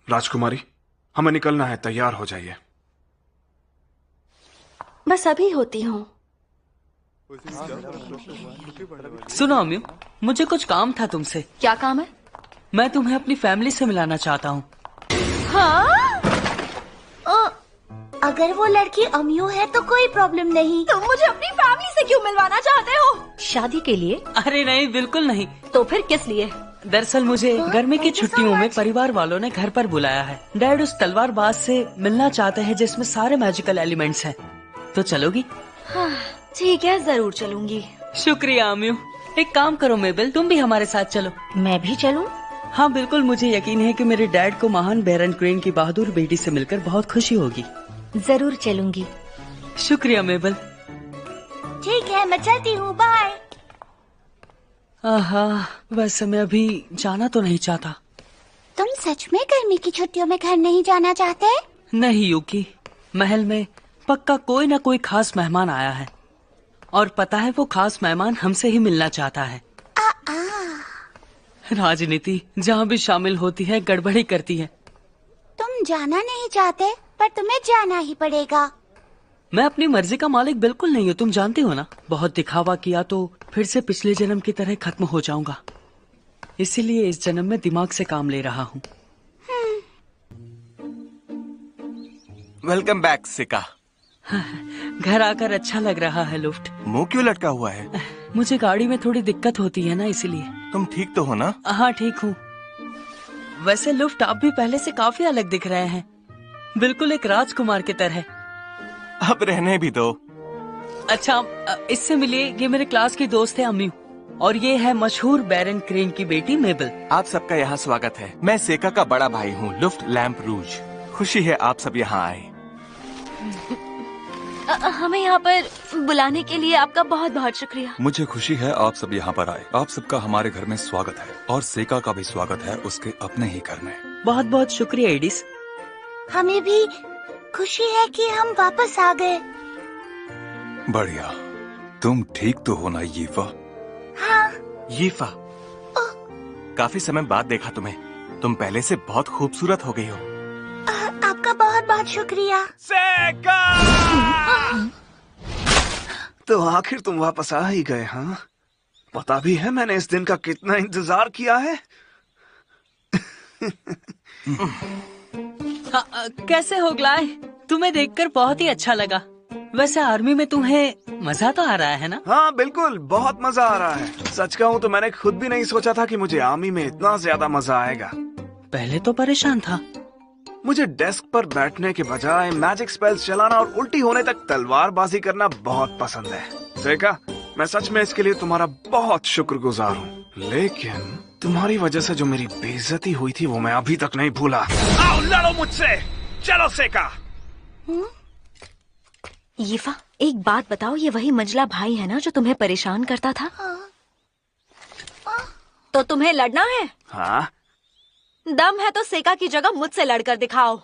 राजकुमारी, हमें निकलना है, तैयार हो जाइए। बस अभी होती हूँ। सुनो अम्मी, मुझे कुछ काम था तुमसे। क्या काम है? मैं तुम्हें अपनी फैमिली से मिलाना चाहता हूँ। हाँ? अगर वो लड़की अमियो है तो कोई प्रॉब्लम नहीं। तुम मुझे अपनी फैमिली से क्यों मिलवाना चाहते हो? शादी के लिए? अरे नहीं, बिल्कुल नहीं। तो फिर किस लिए? दरअसल मुझे गर्मी की छुट्टियों में परिवार वालों ने घर पर बुलाया है। डैड उस तलवारबाज से मिलना चाहते हैं जिसमें सारे मैजिकल एलिमेंट्स हैं। तो चलोगी? हाँ, ठीक है, जरूर चलूंगी। शुक्रिया अम्मी। एक काम करो मेबल, तुम भी हमारे साथ चलो। मैं भी चलूं? हाँ बिल्कुल, मुझे यकीन है कि मेरे डैड को महान बैरन क्रेन की बहादुर बेटी से मिलकर बहुत खुशी होगी। जरूर चलूंगी। शुक्रिया मेबल। ठीक है, मैं चलती हूँ, बाय। आहा, वैसे मैं अभी जाना तो नहीं चाहता। तुम सच में गर्मी की छुट्टियों में घर नहीं जाना चाहते? नहीं यूकी, महल में पक्का कोई न कोई खास मेहमान आया है और पता है वो खास मेहमान हमसे ही मिलना चाहता है। राजनीति जहाँ भी शामिल होती है गड़बड़ी करती है। तुम जाना नहीं चाहते पर तुम्हें जाना ही पड़ेगा। मैं अपनी मर्जी का मालिक बिल्कुल नहीं हूँ, तुम जानती हो ना। बहुत दिखावा किया तो फिर से पिछले जन्म की तरह खत्म हो जाऊंगा। इसीलिए इस जन्म में दिमाग से काम ले रहा हूँ। वेलकम बैक सिका। घर आकर अच्छा लग रहा है। लुफ्ट, मुंह क्यों लटका हुआ है? मुझे गाड़ी में थोड़ी दिक्कत होती है ना, इसीलिए। तुम ठीक तो हो ना? हाँ ठीक हूँ। वैसे लुफ्ट, आप भी पहले से काफी अलग दिख रहे हैं, बिल्कुल एक राजकुमार की तरह। अब रहने भी दो। अच्छा, इससे मिलिए, ये मेरे क्लास की दोस्त है अम्मी, और ये है मशहूर बैरन क्रेन की बेटी मेबल। आप सबका यहाँ स्वागत है। मैं सेका का बड़ा भाई हूँ, लुफ्ट लैम्प रूज। खुशी है आप सब यहाँ आए। हमें यहाँ पर बुलाने के लिए आपका बहुत बहुत शुक्रिया। मुझे खुशी है आप सब यहाँ पर आए। आप सबका हमारे घर में स्वागत है और सेका का भी स्वागत है उसके अपने ही घर में। बहुत बहुत शुक्रिया एडिस। हमें भी खुशी है कि हम वापस आ गए। बढ़िया। तुम ठीक तो हो ना यीफा? हाँ। यीफा, काफी समय बाद देखा तुम्हें। तुम पहले से बहुत खूबसूरत हो गई हो। आपका बहुत बहुत शुक्रिया। सेका! तो आखिर तुम वापस आ ही गए, हाँ? पता भी है मैंने इस दिन का कितना इंतजार किया है। कैसे हो ग्लाय? तुम्हें देखकर बहुत ही अच्छा लगा। वैसे आर्मी में तुम्हें मजा तो आ रहा है ना? हाँ बिल्कुल, बहुत मजा आ रहा है। सच कहूँ तो मैंने खुद भी नहीं सोचा था कि मुझे आर्मी में इतना ज्यादा मजा आएगा। पहले तो परेशान था। मुझे डेस्क पर बैठने के बजाय मैजिक स्पेल्स चलाना और उल्टी होने तक तलवारबाजी करना बहुत पसंद है। सेका, मैं सच में इसके लिए तुम्हारा बहुत शुक्रगुजार हूँ। लेकिन तुम्हारी वजह से जो मेरी बेइज्जती हुई थी वो मैं अभी तक नहीं भूला। आओ लड़ो मुझसे, चलो सेका। यीफा, एक बात बताओ, ये वही मंजला भाई है ना जो तुम्हें परेशान करता था? तो तुम्हें लड़ना है? हाँ। दम है तो सेका की जगह मुझसे लड़कर दिखाओ।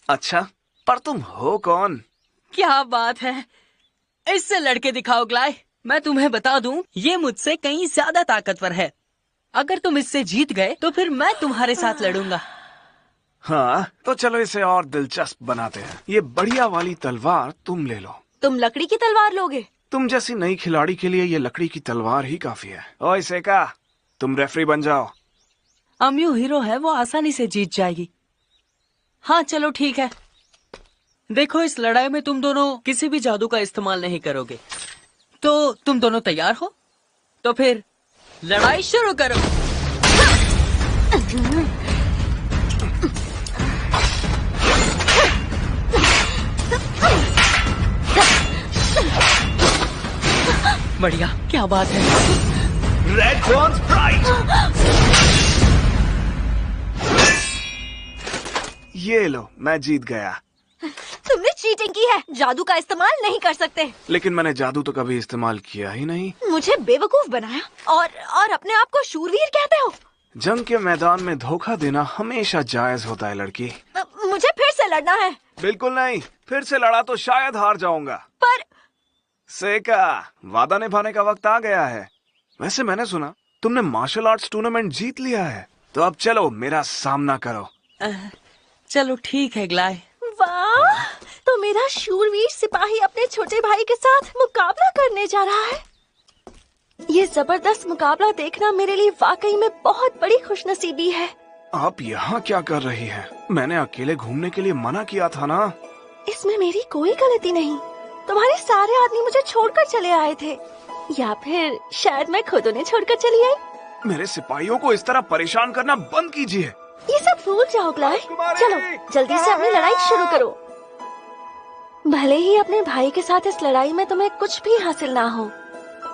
अच्छा, पर तुम हो कौन? क्या बात है, इससे लड़के दिखाओ ग्लाय। मैं तुम्हें बता दूं, ये मुझसे कहीं ज्यादा ताकतवर है। अगर तुम इससे जीत गए तो फिर मैं तुम्हारे साथ लड़ूंगा। हाँ, तो चलो इसे और दिलचस्प बनाते हैं। ये बढ़िया वाली तलवार तुम ले लो। तुम लकड़ी की तलवार लोगे? तुम जैसी नई खिलाड़ी के लिए ये लकड़ी की तलवार ही काफी है। ओए सेका, तुम रेफरी बन जाओ। अम्यू हीरो है, वो आसानी से जीत जाएगी। हाँ चलो ठीक है। देखो, इस लड़ाई में तुम दोनों किसी भी जादू का इस्तेमाल नहीं करोगे। तो तुम दोनों तैयार हो? तो फिर लड़ाई शुरू करो। बढ़िया, क्या बात है। रेड बॉन्स ब्राइट। ये लो, मैं जीत गया। तुमने चीटिंग की है, जादू का इस्तेमाल नहीं कर सकते। लेकिन मैंने जादू तो कभी इस्तेमाल किया ही नहीं। मुझे बेवकूफ बनाया और अपने आप को शूरवीर कहते हो? जंग के मैदान में धोखा देना हमेशा जायज होता है लड़की। मुझे फिर से लड़ना है। बिल्कुल नहीं, फिर से लड़ा तो शायद हार जाऊंगा। पर सेका, वादा निभाने का वक्त आ गया है। वैसे मैंने सुना तुमने मार्शल आर्ट्स टूर्नामेंट जीत लिया है, तो अब चलो मेरा सामना करो। चलो ठीक है ग्लाय। वाह, तो मेरा शूरवीर सिपाही अपने छोटे भाई के साथ मुकाबला करने जा रहा है। ये जबरदस्त मुकाबला देखना मेरे लिए वाकई में बहुत बड़ी खुशनसीबी है। आप यहाँ क्या कर रही हैं? मैंने अकेले घूमने के लिए मना किया था ना। इसमें मेरी कोई गलती नहीं। तुम्हारे सारे आदमी मुझे छोड़कर चले आए थे, या फिर शायद मैं खुद उन्हें छोड़कर चली आई। मेरे सिपाहियों को इस तरह परेशान करना बंद कीजिए। ये सब भूल जाओ ग्लाय। चलो जल्दी से अपनी लड़ाई शुरू करो। भले ही अपने भाई के साथ इस लड़ाई में तुम्हें कुछ भी हासिल ना हो,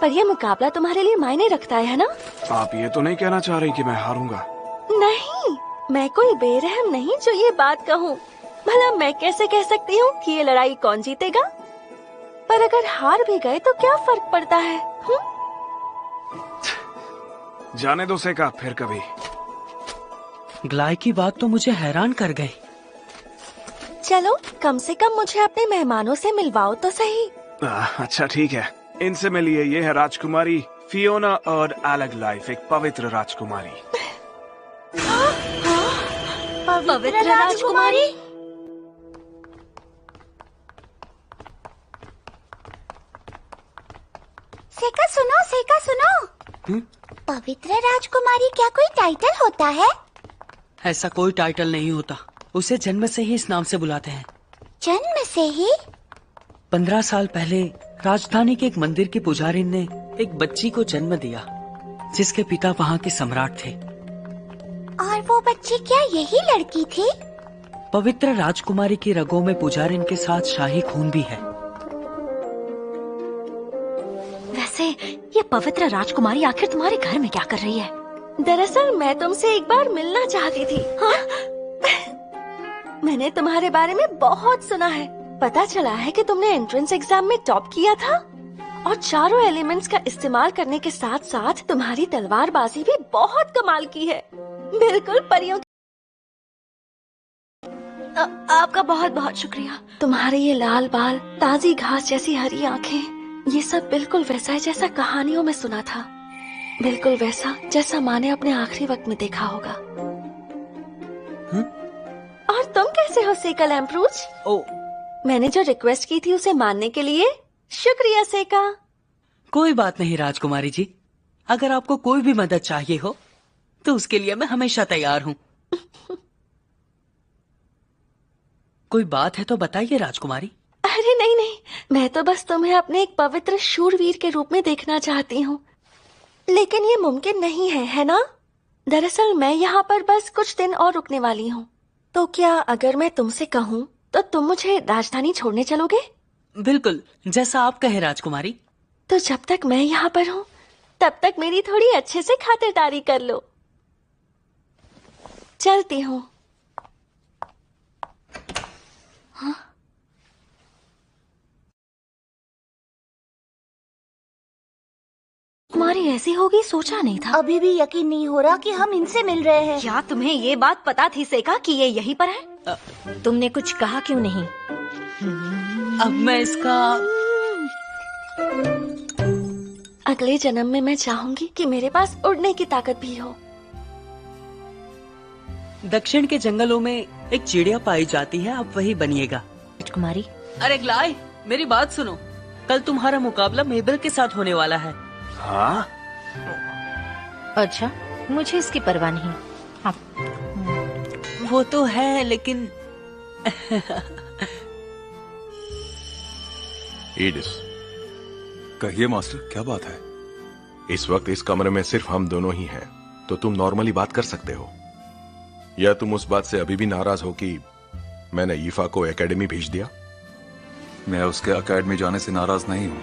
पर यह मुकाबला तुम्हारे लिए मायने रखता है ना? आप ये तो नहीं कहना चाह रही कि मैं हारूंगा? नहीं, मैं कोई बेरहम नहीं जो ये बात कहूँ। भला मैं कैसे कह सकती हूँ कि ये लड़ाई कौन जीतेगा? पर अगर हार भी गए तो क्या फर्क पड़ता है? जाने दो सेका, फिर कभी। ग्लाय की बात तो मुझे हैरान कर गई। चलो कम से कम मुझे अपने मेहमानों से मिलवाओ तो सही। अच्छा ठीक है, इनसे मिलिए। ये है राजकुमारी फियोना और अलग लाइफ, एक पवित्र राजकुमारी। पवित्र राजकुमारी? सेका सुनो, सेका सुनो। पवित्र राजकुमारी क्या कोई टाइटल होता है? ऐसा कोई टाइटल नहीं होता, उसे जन्म से ही इस नाम से बुलाते हैं। जन्म से ही? 15 साल पहले राजधानी के एक मंदिर की पुजारी ने एक बच्ची को जन्म दिया, जिसके पिता वहाँ के सम्राट थे। और वो बच्ची क्या यही लड़की थी? पवित्र राजकुमारी की रगों में पुजारिन के साथ शाही खून भी है। वैसे ये पवित्र राजकुमारी आखिर तुम्हारे घर में क्या कर रही है? दरअसल मैं तुमसे एक बार मिलना चाहती थी। हाँ? मैंने तुम्हारे बारे में बहुत सुना है। पता चला है कि तुमने एंट्रेंस एग्जाम में टॉप किया था और चारों एलिमेंट्स का इस्तेमाल करने के साथ साथ तुम्हारी तलवारबाजी भी बहुत कमाल की है। बिल्कुल परियों आपका बहुत बहुत शुक्रिया। तुम्हारे ये लाल बाल, ताजी घास जैसी हरी आंखें, ये सब बिल्कुल वैसा है जैसा कहानियों में सुना था। बिल्कुल वैसा जैसा माँ ने अपने आखिरी वक्त में देखा होगा। और तुम कैसे हो सेका लैम्प्रूज? ओ, मैंने जो रिक्वेस्ट की थी उसे मानने के लिए शुक्रिया सेका। कोई बात नहीं राजकुमारी जी, अगर आपको कोई भी मदद चाहिए हो तो उसके लिए मैं हमेशा तैयार हूँ। कोई बात है तो बताइए राजकुमारी। अरे नहीं नहीं, मैं तो बस तुम्हें अपने एक पवित्र शूरवीर के रूप में देखना चाहती हूँ, लेकिन ये मुमकिन नहीं है ना? दरअसल मैं यहाँ पर बस कुछ दिन और रुकने वाली हूँ। तो क्या अगर मैं तुमसे कहूँ तो तुम मुझे राजधानी छोड़ने चलोगे? बिल्कुल, जैसा आप कहे राजकुमारी। तो जब तक मैं यहाँ पर हूँ तब तक मेरी थोड़ी अच्छे से खातिरदारी कर लो। चलती हूँ। हाँ? तुम्हारी ऐसी होगी सोचा नहीं था। अभी भी यकीन नहीं हो रहा कि हम इनसे मिल रहे हैं। क्या तुम्हें ये बात पता थी सेका कि ये यहीं पर है? तुमने कुछ कहा क्यों नहीं? अब मैं इसका अगले जन्म में मैं चाहूंगी कि मेरे पास उड़ने की ताकत भी हो। दक्षिण के जंगलों में एक चिड़िया पाई जाती है, आप वही बनिएगा। राजकुमारी, अरे ग्लाय, मेरी बात सुनो। कल तुम्हारा मुकाबला मेबल के साथ होने वाला है। हाँ? अच्छा, मुझे इसकी परवाह नहीं। हाँ। वो तो है, लेकिन ईडिस, कहिए मास्टर, क्या बात है? इस वक्त इस कमरे में सिर्फ हम दोनों ही हैं, तो तुम नॉर्मली बात कर सकते हो। या तुम उस बात से अभी भी नाराज हो कि मैंने ईफा को एकेडमी भेज दिया? मैं उसके एकेडमी जाने से नाराज नहीं हूँ,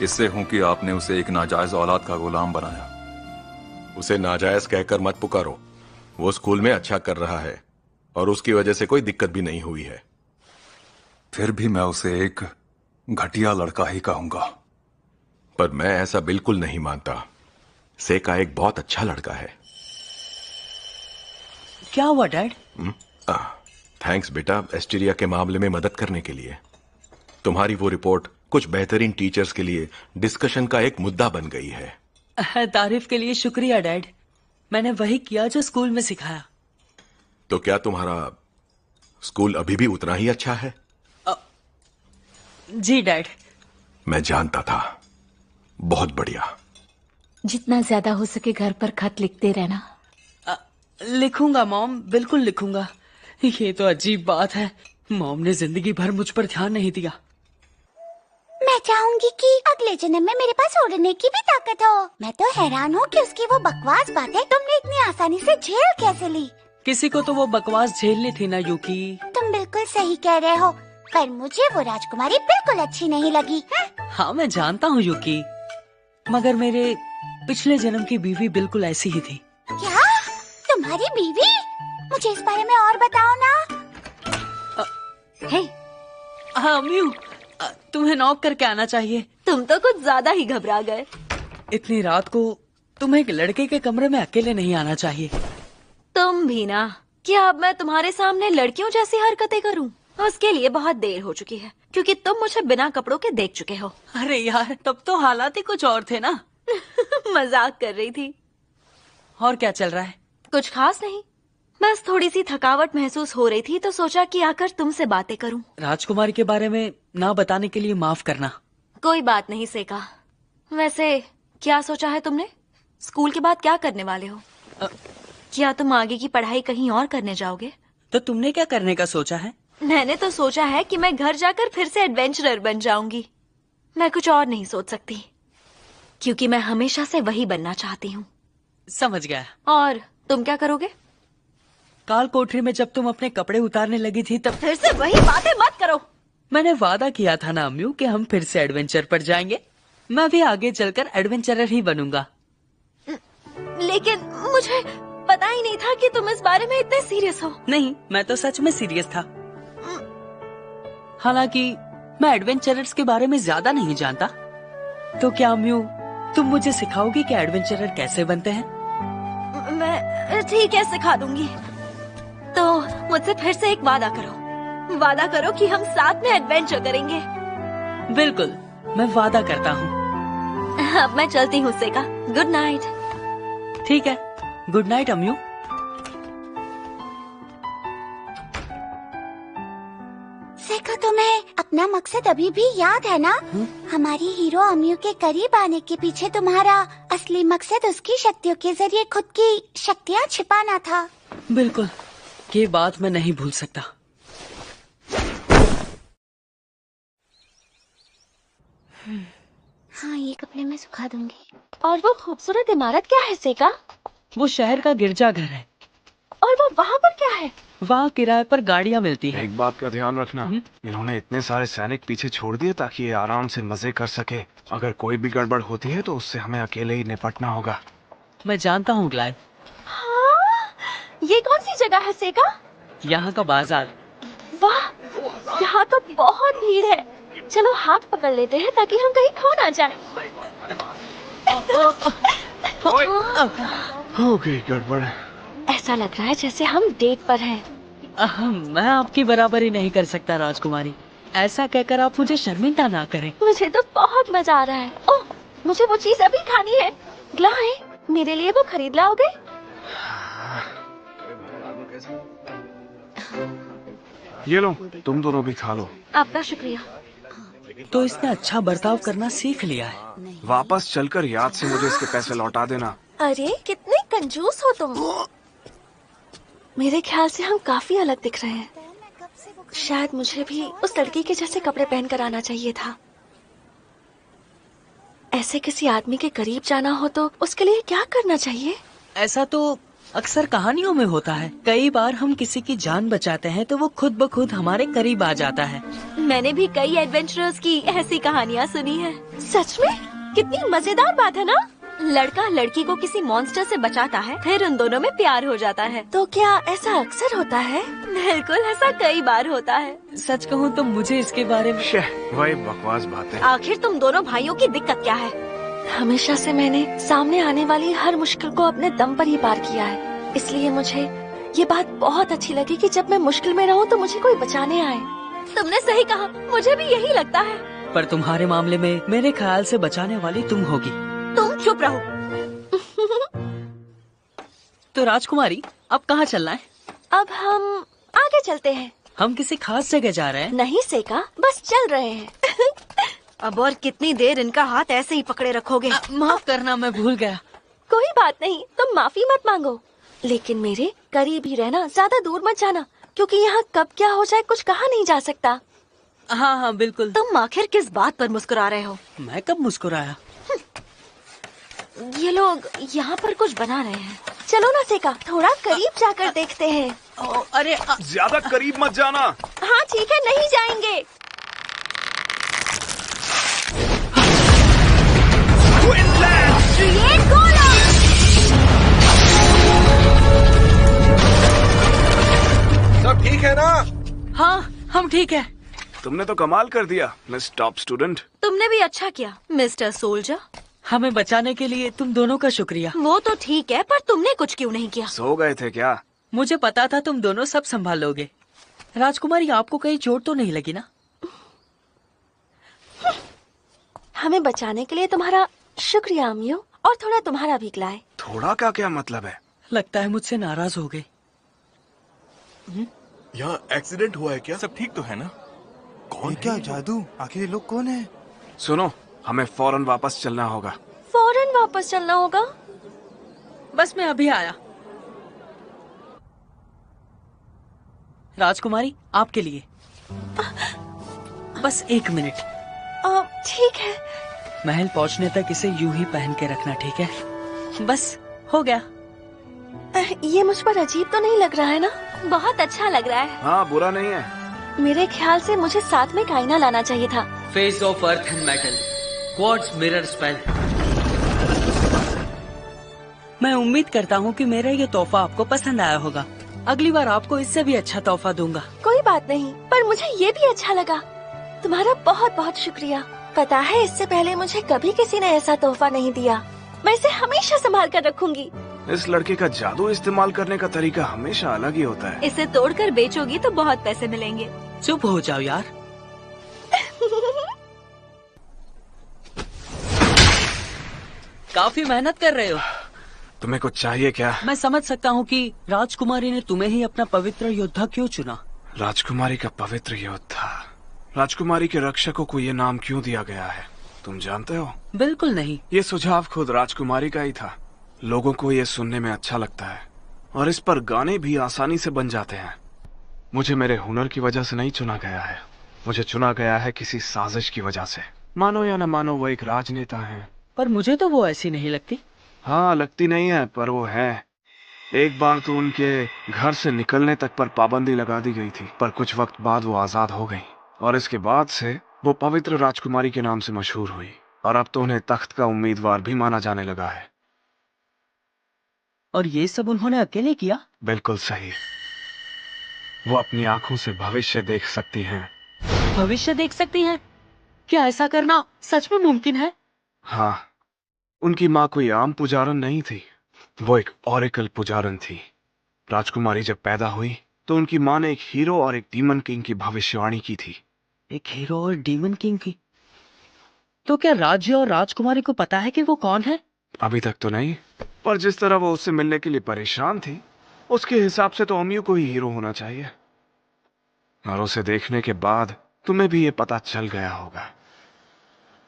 इससे हूँ कि आपने उसे एक नाजायज औलाद का गुलाम बनाया। उसे नाजायज कहकर मत पुकारो। वो स्कूल में अच्छा कर रहा है और उसकी वजह से कोई दिक्कत भी नहीं हुई है। फिर भी मैं उसे एक घटिया लड़का ही कहूंगा। पर मैं ऐसा बिल्कुल नहीं मानता। सेका एक बहुत अच्छा लड़का है। क्या हुआ डैड? थैंक्स बेटा, एस्टीरिया के मामले में मदद करने के लिए। तुम्हारी वो रिपोर्ट कुछ बेहतरीन टीचर्स के लिए डिस्कशन का एक मुद्दा बन गई है। तारीफ के लिए शुक्रिया डैड। मैंने वही किया जो स्कूल में सिखाया। तो क्या तुम्हारा स्कूल अभी भी उतना ही अच्छा है? जी डैड। मैं जानता था। बहुत बढ़िया। जितना ज्यादा हो सके घर पर खत लिखते रहना। लिखूंगा मॉम, बिल्कुल लिखूंगा। ये तो अजीब बात है, मॉम ने जिंदगी भर मुझ पर ध्यान नहीं दिया। मैं चाहूंगी कि अगले जन्म में मेरे पास उड़ने की भी ताकत हो। मैं तो हैरान हूँ कि उसकी वो बकवास बातें तुमने इतनी आसानी से झेल कैसे ली। किसी को तो वो बकवास झेलनी थी ना यूकी। तुम बिल्कुल सही कह रहे हो, पर मुझे वो राजकुमारी बिल्कुल अच्छी नहीं लगी है? हाँ मैं जानता हूँ यूकी, मगर मेरे पिछले जन्म की बीवी बिल्कुल ऐसी ही थी। क्या? तुम्हारी बीवी? मुझे इस बारे में और बताओ ना। हे, हाँ म्यू, तुम्हें नॉक करके आना चाहिए। तुम तो कुछ ज्यादा ही घबरा गए। इतनी रात को तुम्हें एक लड़के के कमरे में अकेले नहीं आना चाहिए। तुम भी ना। क्या अब मैं तुम्हारे सामने लड़कियों जैसी हरकतें करूं? उसके लिए बहुत देर हो चुकी है, क्योंकि तुम मुझे बिना कपड़ों के देख चुके हो। अरे यार, तब तो हालात ही कुछ और थे ना। मजाक कर रही थी। और क्या चल रहा है? कुछ खास नहीं, बस थोड़ी सी थकावट महसूस हो रही थी तो सोचा कि आकर तुमसे बातें करूं। राजकुमारी के बारे में ना बताने के लिए माफ करना। कोई बात नहीं सेका। वैसे क्या सोचा है तुमने? स्कूल के बाद क्या करने वाले हो? क्या तुम आगे की पढ़ाई कहीं और करने जाओगे? तो तुमने क्या करने का सोचा है? मैंने तो सोचा है कि मैं घर जाकर फिर से एडवेंचरर बन जाऊंगी। मैं कुछ और नहीं सोच सकती, क्योंकि मैं हमेशा से वही बनना चाहती हूँ। समझ गया। और तुम क्या करोगे? काल कोठरी में जब तुम अपने कपड़े उतारने लगी थी तब फिर से वही बातें मत करो। मैंने वादा किया था ना अम्यू कि हम फिर से एडवेंचर पर जाएंगे। मैं भी आगे चलकर एडवेंचरर ही बनूंगा। लेकिन मुझे पता ही नहीं था कि तुम इस बारे में इतने सीरियस हो। नहीं, मैं तो सच में सीरियस था। हालांकि मैं एडवेंचरर्स के बारे में ज्यादा नहीं जानता। तो क्या अम्यू, तुम मुझे सिखाओगी कि एडवेंचरर कैसे बनते हैं? मैं ठीक है, सिखा दूंगी। तो मुझसे फिर से एक वादा करो। वादा करो कि हम साथ में एडवेंचर करेंगे। बिल्कुल, मैं वादा करता हूँ। अब मैं चलती हूँ सेका। Good night. ठीक है, गुड नाइट अम्यू। सेका, तुम्हें अपना मकसद अभी भी याद है ना? हमारी हीरो अम्यू के करीब आने के पीछे तुम्हारा असली मकसद उसकी शक्तियों के जरिए खुद की शक्तियाँ छिपाना था। बिल्कुल, ये बात मैं नहीं भूल सकता। हाँ, ये कपड़े मैं सुखा दूंगी। और वो खूबसूरत इमारत क्या है सेका? वो शहर का गिरजाघर है। और वो वहाँ पर क्या है? वहाँ किराए पर गाड़ियाँ मिलती हैं। एक बात का ध्यान रखना, इन्होंने इतने सारे सैनिक पीछे छोड़ दिए ताकि ये आराम से मजे कर सके। अगर कोई भी गड़बड़ होती है तो उससे हमें अकेले ही निपटना होगा। मैं जानता हूँ ग्लाइड। हाँ, ये कौन सी जगह है सेका? यहाँ का बाजार। वाह, यहाँ तो बहुत भीड़ है। चलो हाथ पकड़ लेते हैं ताकि हम कहीं खो ना जाएं। हो गई गड़बड़। ऐसा लग रहा है जैसे हम डेट पर हैं। मैं आपकी बराबरी नहीं कर सकता राजकुमारी। ऐसा कहकर आप मुझे शर्मिंदा ना करें। मुझे तो बहुत मजा आ रहा है। ओह, मुझे वो चीज अभी खानी है। ग्लाय, मेरे लिए वो खरीद लाओगे? ये लो, तुम दोनों भी खा लो। आपका शुक्रिया। तो इसने अच्छा बर्ताव करना सीख लिया है। वापस चलकर याद से मुझे इसके पैसे लौटा देना। अरे कितने कंजूस हो तुम। मेरे ख्याल से हम काफी अलग दिख रहे हैं। शायद मुझे भी उस लड़की के जैसे कपड़े पहनकर आना चाहिए था। ऐसे किसी आदमी के करीब जाना हो तो उसके लिए क्या करना चाहिए? ऐसा तो अक्सर कहानियों में होता है। कई बार हम किसी की जान बचाते हैं तो वो खुद ब खुद हमारे करीब आ जाता है। मैंने भी कई एडवेंचरर्स की ऐसी कहानियाँ सुनी है। सच में? कितनी मजेदार बात है ना? लड़का लड़की को किसी मॉन्स्टर से बचाता है, फिर उन दोनों में प्यार हो जाता है। तो क्या ऐसा अक्सर होता है? बिल्कुल, ऐसा कई बार होता है। सच कहूँ तो मुझे इसके बारे में वही बकवास बात है। आखिर तुम दोनों भाइयों की दिक्कत क्या है? हमेशा से मैंने सामने आने वाली हर मुश्किल को अपने दम पर ही पार किया है। इसलिए मुझे ये बात बहुत अच्छी लगी कि जब मैं मुश्किल में रहूं तो मुझे कोई बचाने आए। तुमने सही कहा, मुझे भी यही लगता है। पर तुम्हारे मामले में मेरे ख्याल से बचाने वाली तुम होगी। तुम चुप रहो। तो राजकुमारी, अब कहाँ चलना है? अब हम आगे चलते हैं। हम किसी खास जगह जा रहे हैं? नहीं सेका, बस चल रहे हैं। अब और कितनी देर इनका हाथ ऐसे ही पकड़े रखोगे? माफ करना, मैं भूल गया। कोई बात नहीं, तुम माफी मत मांगो, लेकिन मेरे करीब ही रहना, ज्यादा दूर मत जाना, क्योंकि यहाँ कब क्या हो जाए कुछ कहा नहीं जा सकता। हाँ हाँ बिल्कुल। तुम आखिर किस बात पर मुस्कुरा रहे हो? मैं कब मुस्कुराया? ये लोग यहाँ पर कुछ बना रहे हैं। चलो ना सेका, थोड़ा करीब जाकर देखते हैं। अरे ज्यादा करीब मत जाना। हाँ ठीक है, नहीं जाएंगे। ये खोलो। सब ठीक है ना? हाँ हम ठीक है। तुमने तो कमाल कर दिया मिस टॉप स्टूडेंट। तुमने भी अच्छा किया मिस्टर सोल्जर। हमें बचाने के लिए तुम दोनों का शुक्रिया। वो तो ठीक है, पर तुमने कुछ क्यों नहीं किया? सो गए थे क्या? मुझे पता था तुम दोनों सब संभालोगे। राजकुमारी, आपको कहीं चोट तो नहीं लगी ना? हमें बचाने के लिए तुम्हारा शुक्रिया अमियो, और थोड़ा तुम्हारा भी लाए। थोड़ा का क्या मतलब है? लगता है मुझसे नाराज हो गए। यहाँ एक्सीडेंट हुआ है क्या? सब ठीक तो है ना? कौन क्या जादू? आखिर ये लोग कौन है? सुनो, हमें फौरन वापस चलना होगा। फौरन वापस चलना होगा? बस मैं अभी आया। राजकुमारी, आपके लिए। बस 1 मिनट। ठीक है। महल पहुंचने तक इसे यूं ही पहन के रखना, ठीक है? बस हो गया। ये मुझ पर अजीब तो नहीं लग रहा है ना? बहुत अच्छा लग रहा है। हाँ, बुरा नहीं है। मेरे ख्याल से मुझे साथ में एक आईना लाना चाहिए था। Face of earth and metal, quartz mirror spell. मैं उम्मीद करता हूँ कि मेरा ये तोहफा आपको पसंद आया होगा। अगली बार आपको इससे भी अच्छा तोहफा दूंगा। कोई बात नहीं, पर मुझे ये भी अच्छा लगा। तुम्हारा बहुत बहुत शुक्रिया। पता है, इससे पहले मुझे कभी किसी ने ऐसा तोहफा नहीं दिया। मैं इसे हमेशा संभाल कर रखूंगी। इस लड़के का जादू इस्तेमाल करने का तरीका हमेशा अलग ही होता है। इसे तोड़कर बेचोगी तो बहुत पैसे मिलेंगे। चुप हो जाओ यार। काफी मेहनत कर रहे हो। तुम्हें कुछ चाहिए क्या? मैं समझ सकता हूँ कि राजकुमारी ने तुम्हें ही अपना पवित्र योद्धा क्यों चुना। राजकुमारी का पवित्र योद्धा। राजकुमारी के रक्षकों को ये नाम क्यों दिया गया है, तुम जानते हो? बिल्कुल नहीं। ये सुझाव खुद राजकुमारी का ही था। लोगों को ये सुनने में अच्छा लगता है और इस पर गाने भी आसानी से बन जाते हैं। मुझे मेरे हुनर की वजह से नहीं चुना गया है, मुझे चुना गया है किसी साजिश की वजह से। मानो या न मानो, वो एक राजनेता है। पर मुझे तो वो ऐसी नहीं लगती। हाँ, लगती नहीं है, पर वो है। एक बार तो उनके घर से निकलने तक पर पाबंदी लगा दी गई थी, पर कुछ वक्त बाद वो आजाद हो गई और इसके बाद से वो पवित्र राजकुमारी के नाम से मशहूर हुई और अब तो उन्हें तख्त का उम्मीदवार भी माना जाने लगा है। और ये सब उन्होंने अकेले किया? बिल्कुल सही। वो अपनी आंखों से भविष्य देख सकती हैं। भविष्य देख सकती हैं? क्या ऐसा करना सच में मुमकिन है? हाँ, उनकी माँ कोई आम पुजारन नहीं थी, वो एक ऑरेकल पुजारन थी। राजकुमारी जब पैदा हुई तो उनकी माँ ने एक हीरो और एक डीमन किंग की भविष्यवाणी की थी। एक हीरो और डीमन किंग की? तो क्या राज्य और राजकुमारी को पता है कि वो कौन है? अभी तक तो नहीं, पर जिस तरह वो उससे मिलने के लिए परेशान थी, उसके हिसाब से तो अमियो को ही हीरो होना चाहिए। और उसे देखने के बाद तुम्हें भी ये पता चल गया होगा।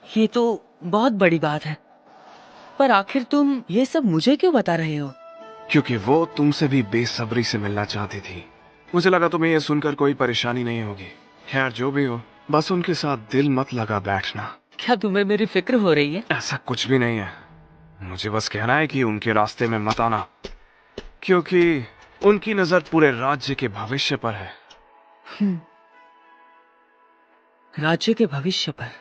ये तो बहुत बड़ी बात है, पर आखिर तुम ये सब मुझे क्यों बता रहे हो? क्योंकि वो तुमसे भी बेसब्री से मिलना चाहती थी। मुझे लगा तुम्हें ये सुनकर कोई परेशानी नहीं होगी। खैर, जो भी हो, बस उनके साथ दिल मत लगा बैठना। क्या तुम्हें मेरी फिक्र हो रही है? ऐसा कुछ भी नहीं है, मुझे बस कहना है कि उनके रास्ते में मत आना, क्योंकि उनकी नजर पूरे राज्य के भविष्य पर है। राज्य के भविष्य पर?